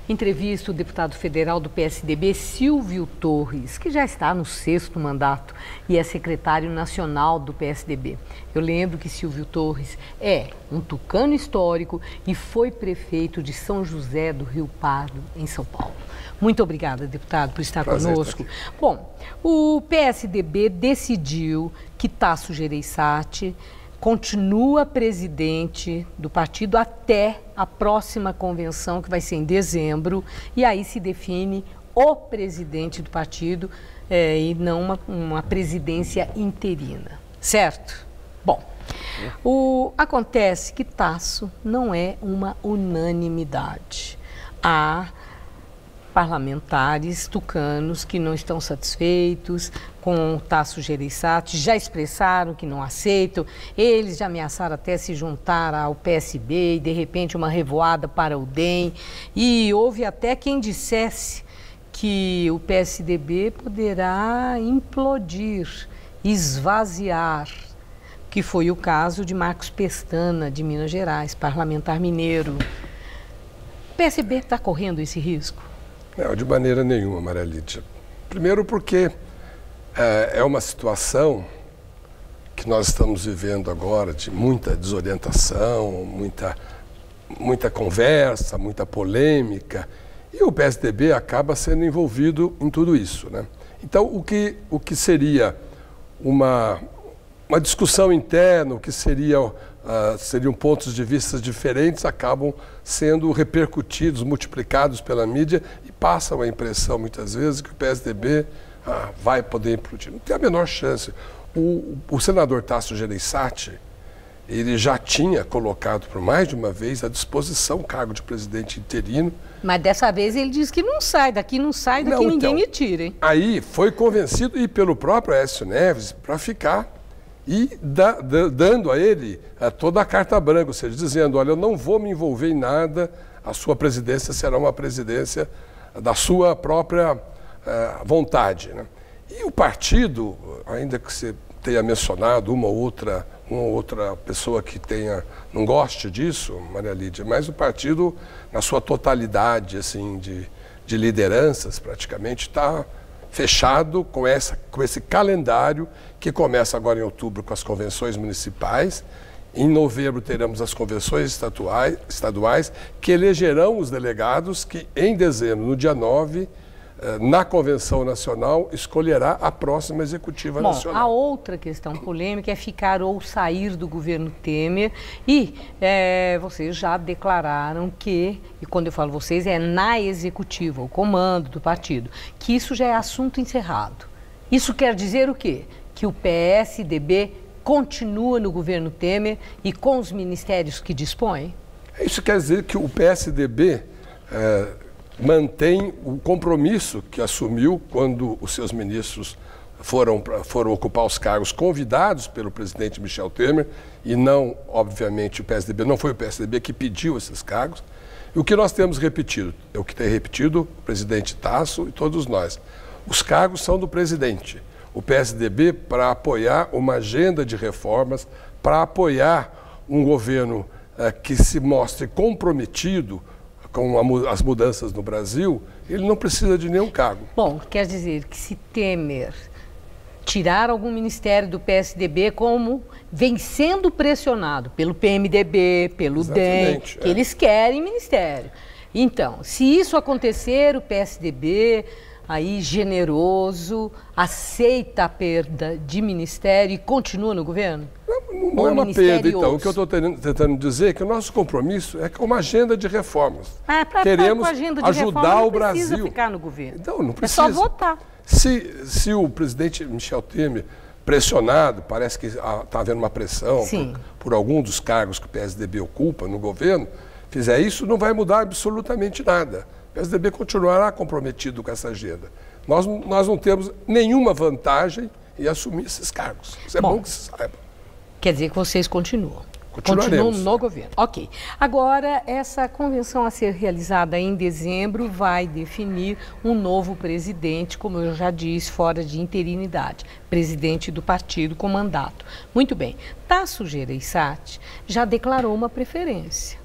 Entrevista o deputado federal do PSDB, Silvio Torres, que já está no 6º mandato e é secretário nacional do PSDB. Eu lembro que Silvio Torres é um tucano histórico e foi prefeito de São José do Rio Pardo, em São Paulo. Muito obrigada, deputado, por estar conosco. Bom, o PSDB decidiu que Tasso Gereissati continua presidente do partido até a próxima convenção, que vai ser em dezembro, e aí se define o presidente do partido e não uma presidência interina, certo? Bom, acontece que Tasso não é uma unanimidade. Há parlamentares tucanos que não estão satisfeitos com o Tasso Gereissati, já expressaram que não aceitam, eles já ameaçaram até se juntar ao PSB e de repente uma revoada para o DEM, e houve até quem dissesse que o PSDB poderá implodir, esvaziar, que foi o caso de Marcos Pestana, de Minas Gerais, parlamentar mineiro. O PSDB está correndo esse risco? Não, de maneira nenhuma, Maria Lídia. Primeiro porque é uma situação que nós estamos vivendo agora de muita desorientação, muita conversa, muita polêmica, e o PSDB acaba sendo envolvido em tudo isso, né? Então, o que seria uma discussão interna, o que seriam pontos de vista diferentes, acabam sendo repercutidos, multiplicados pela mídia e passam a impressão, muitas vezes, que o PSDB vai poder implodir. Não tem a menor chance. O senador Tasso Gereissati, ele já tinha colocado por mais de uma vez à disposição o cargo de presidente interino. Mas dessa vez ele diz que não sai, daqui ninguém me tira, hein? Aí foi convencido, e pelo próprio Aécio Neves, para ficar e dando a ele toda a carta branca, ou seja, dizendo, olha, eu não vou me envolver em nada, a sua presidência será uma presidência da sua própria vontade, né? E o partido, ainda que você tenha mencionado uma ou outra uma outra pessoa que não goste disso, Maria Lídia, mas o partido, na sua totalidade assim, de lideranças, praticamente, está fechado com esse calendário que começa agora em outubro com as convenções municipais. Em novembro teremos as convenções estaduais que elegerão os delegados que em dezembro, no dia 9, na Convenção Nacional, escolherá a próxima Executiva Nacional. A outra questão polêmica é ficar ou sair do governo Temer e vocês já declararam que, e quando eu falo vocês, é na Executiva, o comando do partido, que isso já é assunto encerrado. Isso quer dizer o quê? Que o PSDB continua no governo Temer e com os ministérios que dispõe? Isso quer dizer que o PSDB mantém o compromisso que assumiu quando os seus ministros foram ocupar os cargos convidados pelo presidente Michel Temer e não, obviamente, o PSDB, não foi o PSDB que pediu esses cargos. E o que nós temos repetido, é o que tem repetido o presidente Tasso e todos nós. Os cargos são do presidente. O PSDB, para apoiar uma agenda de reformas, para apoiar um governo que se mostre comprometido com as mudanças no Brasil, ele não precisa de nenhum cargo. Bom, quer dizer que se Temer tirar algum ministério do PSDB, como vem sendo pressionado pelo PMDB, pelo DEM, que eles querem ministério. Então, se isso acontecer, o PSDB, aí generoso, aceita a perda de ministério e continua no governo? Não é uma perda, então. O que eu estou tentando dizer é que o nosso compromisso é com uma agenda de reformas. Queremos ajudar o Brasil. Não precisa ficar no governo. Então, não precisa. É só votar. Se o presidente Michel Temer, pressionado, parece que está havendo uma pressão por algum dos cargos que o PSDB ocupa no governo, fizer isso, não vai mudar absolutamente nada. O PSDB continuará comprometido com essa agenda. Nós não temos nenhuma vantagem em assumir esses cargos. Isso é bom que se saiba. Quer dizer que vocês continuam no governo. Ok. Agora, essa convenção a ser realizada em dezembro vai definir um novo presidente, como eu já disse, fora de interinidade, presidente do partido com mandato. Muito bem. Tasso Gereissati já declarou uma preferência.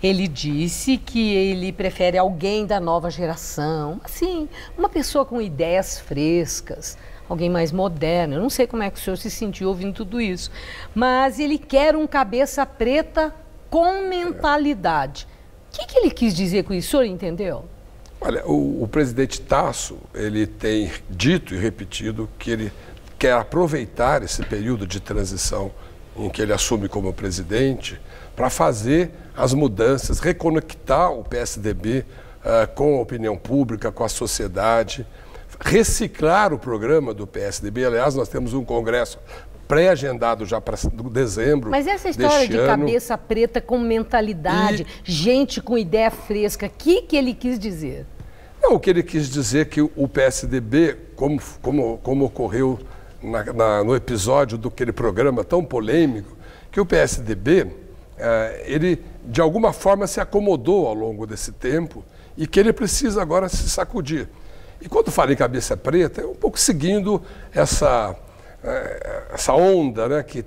Ele disse que ele prefere alguém da nova geração, assim, uma pessoa com ideias frescas, alguém mais moderno. Eu não sei como é que o senhor se sentiu ouvindo tudo isso, mas ele quer um cabeça preta com mentalidade. O que ele quis dizer com isso? O senhor entendeu? Olha, o presidente Tasso, ele tem dito e repetido que ele quer aproveitar esse período de transição em que ele assume como presidente para fazer as mudanças, reconectar o PSDB com a opinião pública, com a sociedade, reciclar o programa do PSDB. Aliás, nós temos um congresso pré-agendado já para dezembro. Mas essa história de cabeça preta com mentalidade, gente com ideia fresca, o que ele quis dizer? Não, o que ele quis dizer é que o PSDB, como ocorreu no episódio daquele programa tão polêmico, que o PSDB, ele de alguma forma se acomodou ao longo desse tempo e que ele precisa agora se sacudir. E quando fala em cabeça preta, é um pouco seguindo essa onda, né, que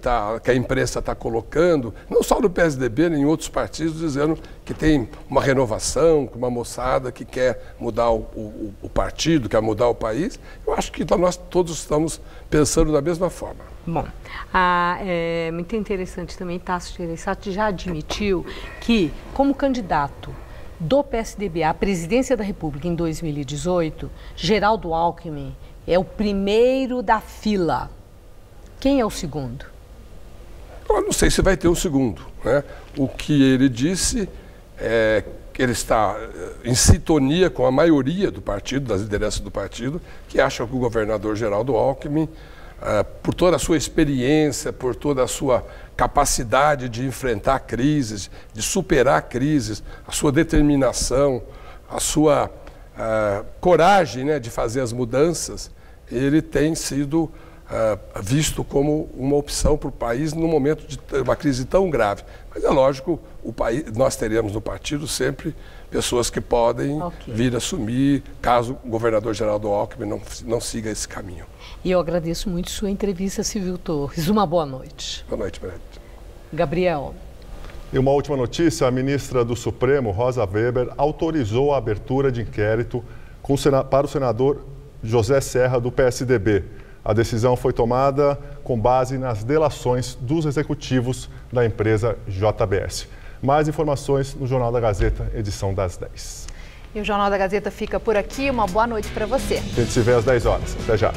a imprensa está colocando, não só no PSDB, nem em outros partidos, dizendo que tem uma renovação, uma moçada que quer mudar o partido, quer mudar o país. Eu acho que nós todos estamos pensando da mesma forma. Bom, é muito interessante também, Tasso Gereissati já admitiu que, como candidato do PSDB à presidência da República em 2018, Geraldo Alckmin é o primeiro da fila. Quem é o segundo? Eu não sei se vai ter um segundo, né? O que ele disse é que ele está em sintonia com a maioria do partido, das lideranças do partido, que acham que o governador Geraldo Alckmin, por toda a sua experiência, por toda a sua capacidade de enfrentar crises, de superar crises, a sua determinação, a sua coragem, né, de fazer as mudanças, ele tem sido visto como uma opção para o país num momento de uma crise tão grave. Mas é lógico, nós teremos no partido sempre pessoas que podem vir assumir, caso o governador Geraldo Alckmin não siga esse caminho. E eu agradeço muito sua entrevista, Silvio Torres. Uma boa noite. Boa noite, Maria. Gabriel. E uma última notícia, a ministra do Supremo, Rosa Weber, autorizou a abertura de inquérito para o senador José Serra, do PSDB. A decisão foi tomada com base nas delações dos executivos da empresa JBS. Mais informações no Jornal da Gazeta, edição das 10. E o Jornal da Gazeta fica por aqui. Uma boa noite para você. A gente se vê às 10 horas. Até já.